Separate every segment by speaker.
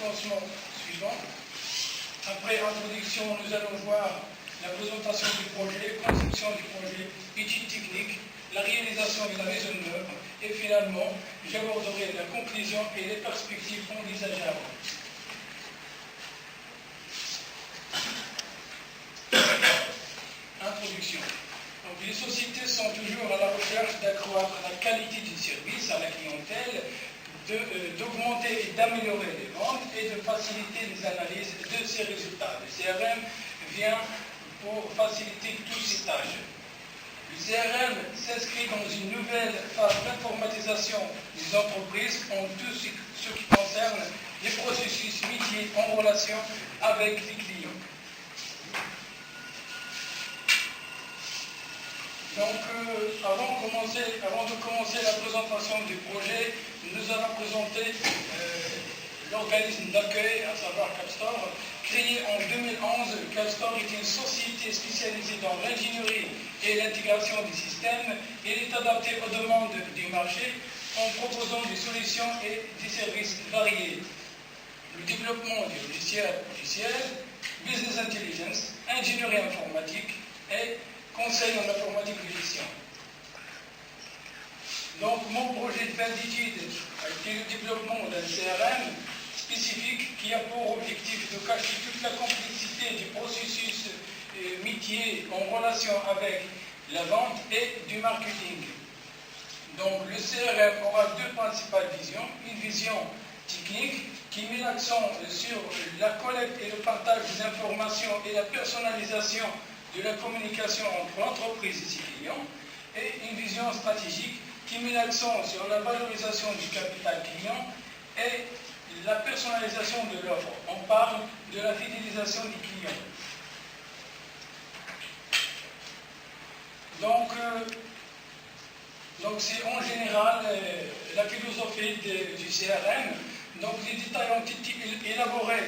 Speaker 1: séquencement suivant. Après introduction, nous allons voir la présentation du projet, conception du projet, études techniques, la réalisation et la mise en œuvre. Et finalement, j'aborderai la conclusion et les perspectives envisageables. Introduction. Donc, les sociétés sont toujours à la recherche d'accroître la qualité du service à la clientèle, d'augmenter et d'améliorer les ventes et de faciliter les analyses de ces résultats. Le CRM vient pour faciliter toutes ces tâches. Le CRM s'inscrit dans une nouvelle phase d'informatisation des entreprises en tout ce qui concerne les processus métiers en relation avec les clients. Donc, avant de commencer la présentation du projet, nous allons présenter l'organisme d'accueil, à savoir Capstore. Créé en 2011, Capstore est une société spécialisée dans l'ingénierie et l'intégration des systèmes. Elle est adaptée aux demandes du marché en proposant des solutions et des services variés. Le développement des logiciels, business intelligence, ingénierie informatique et conseil en informatique de gestion. Donc, mon projet de fin d'études a été le développement d'un CRM spécifique qui a pour objectif de cacher toute la complexité du processus métier en relation avec la vente et du marketing. Donc, le CRM aura deux principales visions. Une vision technique qui met l'accent sur la collecte et le partage des informations et la personnalisation de la communication entre l'entreprise et ses clients, et une vision stratégique qui met l'accent sur la valorisation du capital client et la personnalisation de l'offre. On parle de la fidélisation des clients. Donc c'est en général la philosophie du CRM. Donc les détails ont été élaborés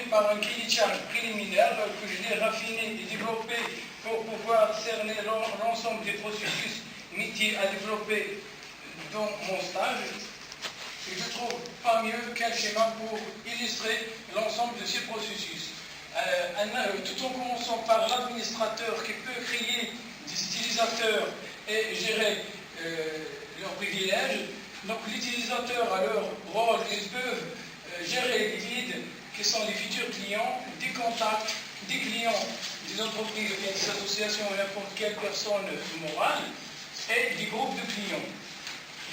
Speaker 1: par un cahier de charge préliminaire que je l'ai raffiné et développé pour pouvoir cerner l'ensemble des processus métiers à développer dans mon stage. Et je ne trouve pas mieux qu'un schéma pour illustrer l'ensemble de ces processus. Tout en commençant par l'administrateur qui peut créer des utilisateurs et gérer leurs privilèges. Donc l'utilisateur a leur rôle, ils peuvent gérer les leads qui sont les futurs clients, des contacts, des clients, des entreprises, des associations, n'importe quelle personne morale, et des groupes de clients.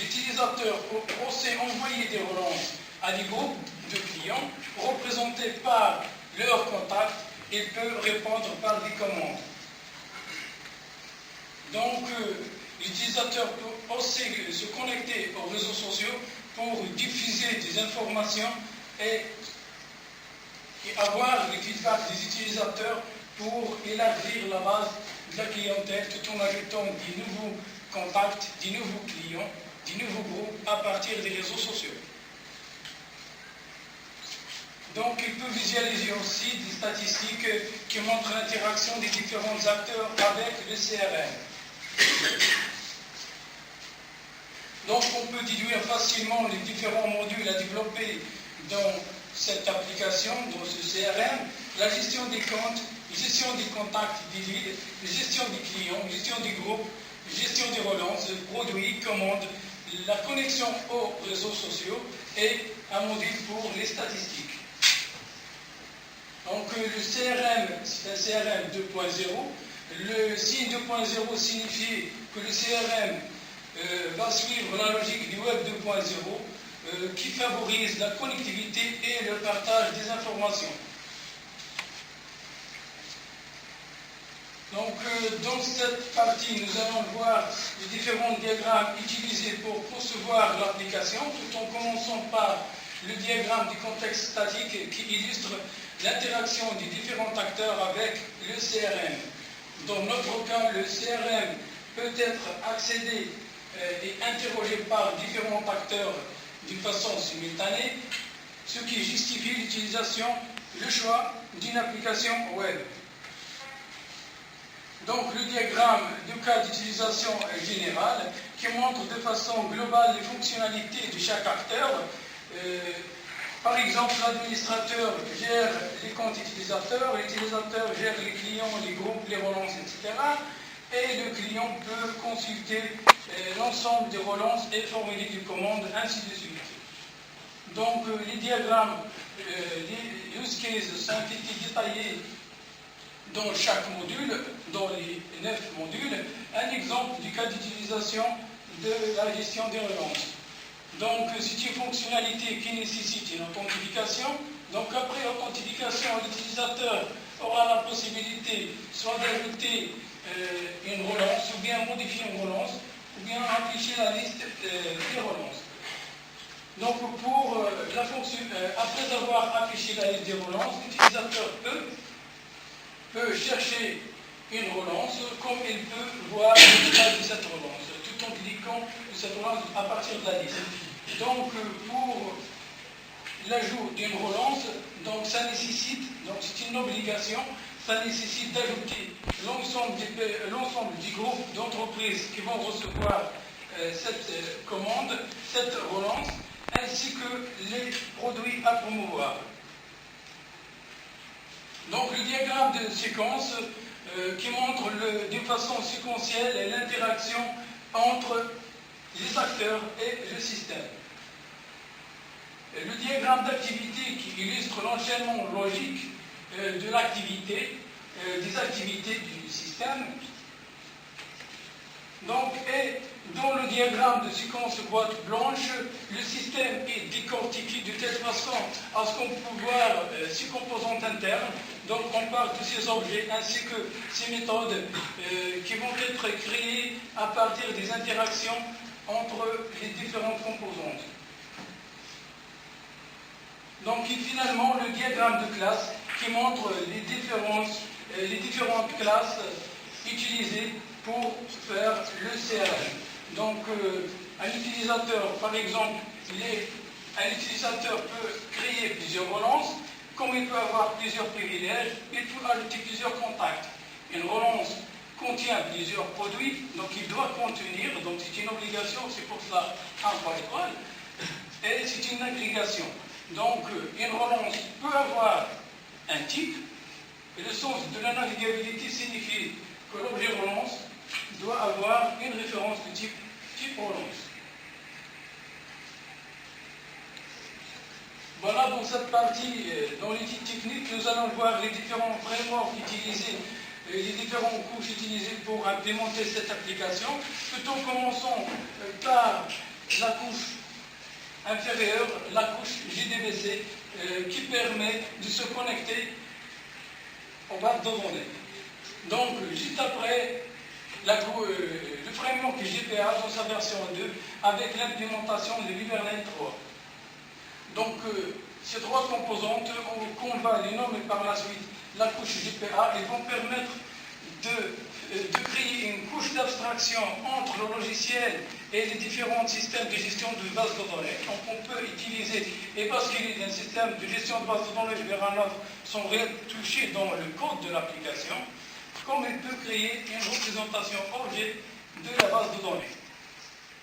Speaker 1: L'utilisateur peut aussi envoyer des relances à des groupes de clients représentés par leurs contacts. Il peut répondre par des commandes. Donc, l'utilisateur peut aussi se connecter aux réseaux sociaux pour diffuser des informations et avoir le feedback des utilisateurs pour élargir la base de la clientèle tout en ajoutant des nouveaux contacts, des nouveaux clients, des nouveaux groupes à partir des réseaux sociaux. Donc, il peut visualiser aussi des statistiques qui montrent l'interaction des différents acteurs avec le CRM. Donc, on peut déduire facilement les différents modules à développer dans cette application, dans ce CRM, la gestion des comptes, la gestion des contacts des leads, la gestion des clients, la gestion des groupes, la gestion des relances, produits, commandes, la connexion aux réseaux sociaux et un module pour les statistiques. Donc le CRM, c'est un CRM 2.0. Le signe 2.0 signifie que le CRM va suivre la logique du Web 2.0 qui favorise la connectivité et le partage des informations. Donc, dans cette partie, nous allons voir les différents diagrammes utilisés pour concevoir l'application, tout en commençant par le diagramme du contexte statique qui illustre l'interaction des différents acteurs avec le CRM. Dans notre cas, le CRM peut être accédé et interrogé par différents acteurs d'une façon simultanée, ce qui justifie l'utilisation, le choix d'une application web. Donc le diagramme du cas d'utilisation est général qui montre de façon globale les fonctionnalités de chaque acteur Par exemple, l'administrateur gère les comptes utilisateurs, l'utilisateur gère les clients, les groupes, les relances, etc. Et le client peut consulter l'ensemble des relances et formuler des commandes, ainsi de suite. Donc, les diagrammes, les use cases sont été détaillés dans chaque module, dans les 9 modules. Un exemple du cas d'utilisation de la gestion des relances. Donc, c'est une fonctionnalité qui nécessite une authentification. Donc, après authentification, l'utilisateur aura la possibilité soit d'ajouter une relance, ou bien modifier une relance, ou bien afficher la liste des relances. Donc, pour la fonction, après avoir affiché la liste des relances, l'utilisateur peut chercher une relance, comme il peut voir le détail de cette relance, tout en cliquant sur cette relance à partir de la liste. Donc, pour l'ajout d'une relance, donc ça nécessite, donc c'est une obligation, ça nécessite d'ajouter l'ensemble du groupe d'entreprises qui vont recevoir cette commande, cette relance, ainsi que les produits à promouvoir. Donc, le diagramme de séquence qui montre de façon séquentielle l'interaction entre les acteurs et le système. Le diagramme d'activité qui illustre l'enchaînement logique de l'activité, des activités du système. Donc, et dans le diagramme de séquence boîte blanche, le système est décortiqué de telle façon à ce qu'on peut voir ses composantes internes. Donc, on parle de ces objets ainsi que ces méthodes qui vont être créées à partir des interactions entre les différentes composantes. Donc, et finalement, le diagramme de classe qui montre les différentes classes utilisées pour faire le CRM. Donc, un utilisateur, par exemple, un utilisateur peut créer plusieurs relances, comme il peut avoir plusieurs privilèges, il peut ajouter plusieurs contacts. Une relance contient plusieurs produits, donc il doit contenir, donc c'est une obligation, c'est pour cela un par étoile, et c'est une agrégation. Donc, une relance peut avoir un type, et le sens de la navigabilité signifie que l'objet relance doit avoir une référence de type relance. Voilà, dans cette partie, dans l'étude technique, nous allons voir les différents frameworks utilisés, les différentes couches utilisées pour implémenter cette application. Tout en commençant par la couche inférieure, la couche JDBC, qui permet de se connecter aux bases de données. Donc, juste après, le framework GPA dans sa version 2, avec l'implémentation de l'Hibernate 3. Donc, ces trois composantes, qu'on va les nommer par la suite la couche GPA, elles vont permettre de créer une couche d'abstraction entre le logiciel et les différents systèmes de gestion de bases de données. Donc, on peut utiliser et basculer d'un système de gestion de bases de données vers un autre sans rien toucher dans le code de l'application, comme il peut créer une représentation objet de la base de données.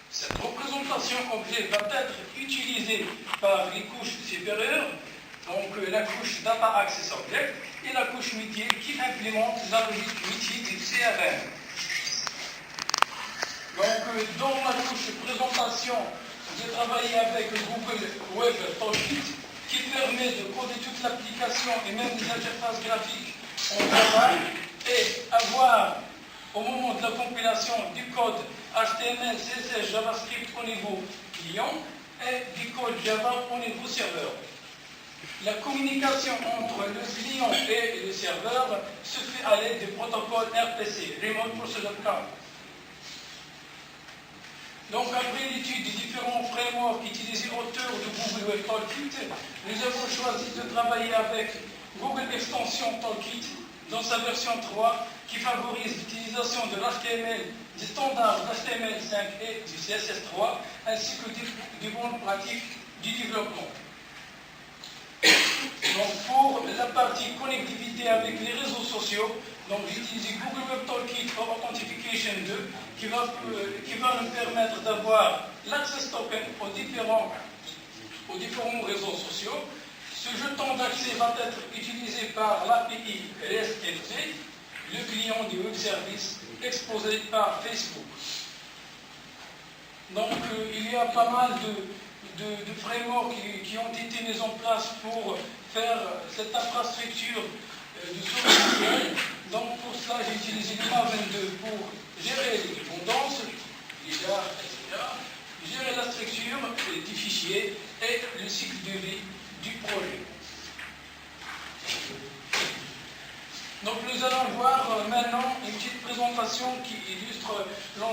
Speaker 1: Cette représentation objet va être utilisée par les couches supérieures, donc la couche Data Access Object et la couche métier qui implémente la logique métier du CRM. Donc, dans la couche présentation, j'ai travaillé avec Google Web Toolkit qui permet de coder toute l'application et même les interfaces graphiques en travail et avoir, au moment de la compilation du code HTML, CSS, JavaScript au niveau client et du code Java au niveau serveur. La communication entre le client et le serveur se fait à l'aide du protocole RPC, Remote Procedure Call. Donc, après l'étude des différents frameworks utilisés autour de Google Web Toolkit, nous avons choisi de travailler avec Google Extension Toolkit dans sa version 3 qui favorise l'utilisation de l'HTML, des standards d'HTML5 et du CSS3, ainsi que des bonnes pratiques du développement. Donc, pour la partie connectivité avec les réseaux sociaux, j'ai utilisé Google Web Toolkit for Authentication 2 qui va nous permettre d'avoir l'access token aux aux différents réseaux sociaux. Ce jeton d'accès va être utilisé par l'API REST-LT, le client du web service exposé par Facebook. Donc il y a pas mal de frameworks qui ont été mis en place pour faire cette infrastructure de source. Donc pour cela, j'ai utilisé le MA22 pour gérer les dépendances, les gars, etc., gérer la structure des fichiers et le cycle de vie du projet. Donc nous allons voir maintenant une petite présentation qui illustre l'ensemble.